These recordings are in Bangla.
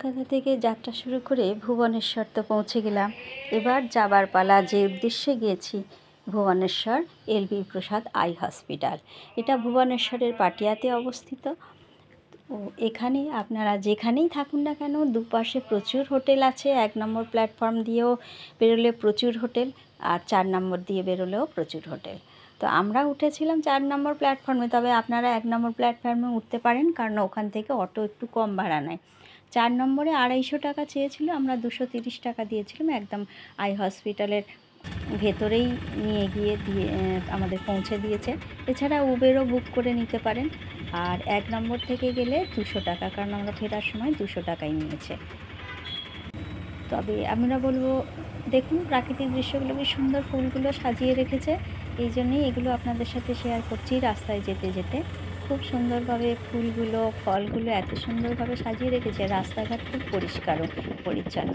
কলকাতা থেকে যাত্রা শুরু করে ভুবনেশ্বর তো পৌঁছে গেলাম। এবার যাবার পালা, যে উদ্দেশ্যে গিয়েছি ভুবনেশ্বর এলবি প্রসাদ আই হসপিটাল। এটা ভুবনেশ্বরের পাটিয়াতে অবস্থিত। ও এখানে আপনারা যেখানেই থাকুন না কেন, দুপাশে প্রচুর হোটেল আছে। 1 নম্বর প্ল্যাটফর্ম দিয়েও বেরোলে প্রচুর হোটেল, আর 4 নম্বর দিয়ে বেরোলেও প্রচুর হোটেল। তো আমরা উঠেছিলাম 4 নম্বর প্ল্যাটফর্মে, তবে আপনারা 1 নম্বর প্ল্যাটফর্মে উঠতে পারেন, কারণ ওখান থেকে অটো একটু কম ভাড়া নেয়। 4 নম্বরে 250 টাকা চেয়েছিল, আমরা 230 টাকা দিয়েছিলাম। একদম আই হসপিটালের ভেতরেই নিয়ে গিয়ে আমাদের পৌঁছে দিয়েছে। এছাড়া উবেরও বুক করে নিতে পারেন। আর 1 নম্বর থেকে গেলে 200 টাকা, কারণ আমরা ফেরার সময় 200 টাকাই নিয়েছে। তবে আমরা বলবো, দেখুন প্রাকৃতিক দৃশ্যগুলো কি সুন্দর, ফুলগুলো সাজিয়ে রেখেছে। এই জন্যই এগুলো আপনাদের সাথে শেয়ার করছি। রাস্তায় যেতে যেতে খুব সুন্দরভাবে ফুলগুলো, ফলগুলো এত সুন্দরভাবে সাজিয়ে রেখেছে। রাস্তাঘাট খুব পরিষ্কার ও পরিচ্ছন্ন।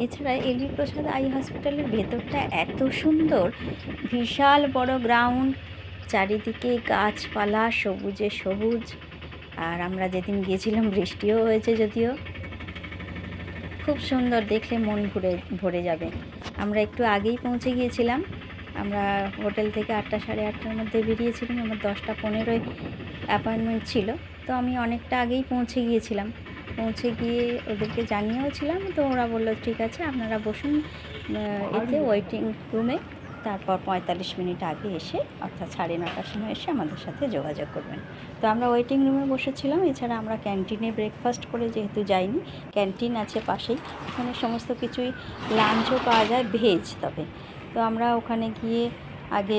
এছাড়া এলবি প্রসাদ আই হসপিটালের ভেতরটা এত সুন্দর, বিশাল বড় গ্রাউন্ড, চারিদিকে গাছপালা, সবুজে সবুজ। আর আমরা যেদিন গিয়েছিলাম বৃষ্টিও হয়েছে, যদিও খুব সুন্দর, দেখলে মন ভরে যাবে। আমরা একটু আগেই পৌঁছে গিয়েছিলাম। আমরা হোটেল থেকে 8টা সাড়ে 8টার মধ্যে বেরিয়েছিলাম। আমার 10টা 15-য় অ্যাপয়েন্টমেন্ট ছিল, তো আমি অনেকটা আগেই পৌঁছে গিয়েছিলাম। পৌঁছে গিয়ে ওদেরকে জানিয়েওছিলাম, তো ওরা বললো ঠিক আছে আপনারা বসুন এতে ওয়েটিং রুমে, তারপর 45 মিনিট আগে এসে, অর্থাৎ 9:30টার সময় এসে আমাদের সাথে যোগাযোগ করবেন। তো আমরা ওয়েটিং রুমে বসেছিলাম। এছাড়া আমরা ক্যান্টিনে ব্রেকফাস্ট করে যেহেতু যাইনি, ক্যান্টিন আছে পাশেই, ওখানে সমস্ত কিছুই, লাঞ্চও পাওয়া যায় ভেজ। তবে তো আমরা ওখানে গিয়ে আগে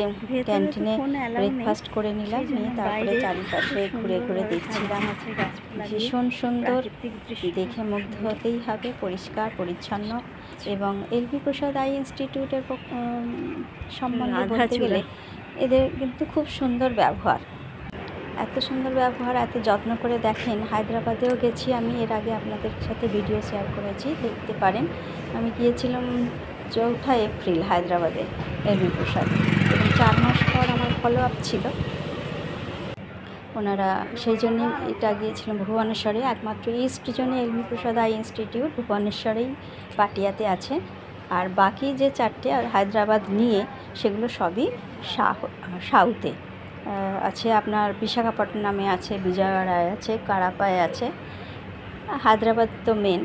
ক্যান্টিনে ব্রেকফাস্ট করে নিলাম, নিয়ে তারপরে চারিপাশে ঘুরে ঘুরে দেখছিলাম। ভীষণ সুন্দর, দেখে মুগ্ধ হতেই হবে, পরিষ্কার পরিচ্ছন্ন। এবং এলবি প্রসাদ আই ইনস্টিটিউটের সম্বন্ধে বলতে গেলে এদের কিন্তু খুব সুন্দর ব্যবহার, এত সুন্দর ব্যবহার, এত যত্ন করে দেখেন। হায়দ্রাবাদেও গেছি আমি, এর আগে আপনাদের সাথে ভিডিও শেয়ার করেছি, দেখতে পারেন। আমি গিয়েছিলাম 4 এপ্রিল হায়দ্রাবাদে এলবি প্রসাদ, এবং 4 মাস পর আমার ফলো আপ ছিল। ওনারা সেই জন্যে এটা গিয়েছিলাম ভুবনেশ্বরে। একমাত্র ইস্ট জোনে এলবি প্রসাদ আই ইনস্টিটিউট ভুবনেশ্বরেই পাটিয়াতে আছে। আর বাকি যে 4টে হায়দ্রাবাদ নিয়ে, সেগুলো সবই সাউথে আছে। আপনার বিশাখাপট্টনমে আছে, বিজয়ওয়াড়ায় আছে, কারাপায় আছে। হায়দ্রাবাদ তো মেন।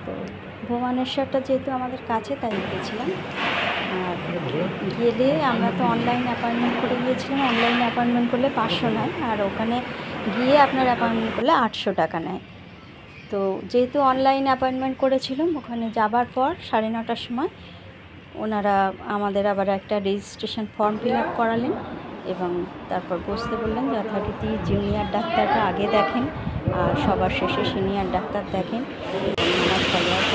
তো ভুবনেশ্বরটা যেহেতু আমাদের কাছে, তাই গিয়েছিলাম। আর গেলে আমরা তো অনলাইন অ্যাপয়েন্টমেন্ট করে গিয়েছিলাম। অনলাইন অ্যাপয়েন্টমেন্ট করলে 500 নেয়, আর ওখানে গিয়ে আপনার অ্যাপয়েন্টমেন্ট করলে 800 টাকা নেয়। তো যেহেতু অনলাইন অ্যাপয়েন্টমেন্ট করেছিলাম, ওখানে যাবার পর 9:30টার সময় ওনারা আমাদের আবার একটা রেজিস্ট্রেশন ফর্ম ফিল আপ করালেন, এবং তারপর বসতে বললেন। যথারীতি জুনিয়র ডাক্তাররা আগে দেখেন, আর সবার শেষে সিনিয়র ডাক্তার দেখেন। আমার ফলো আপ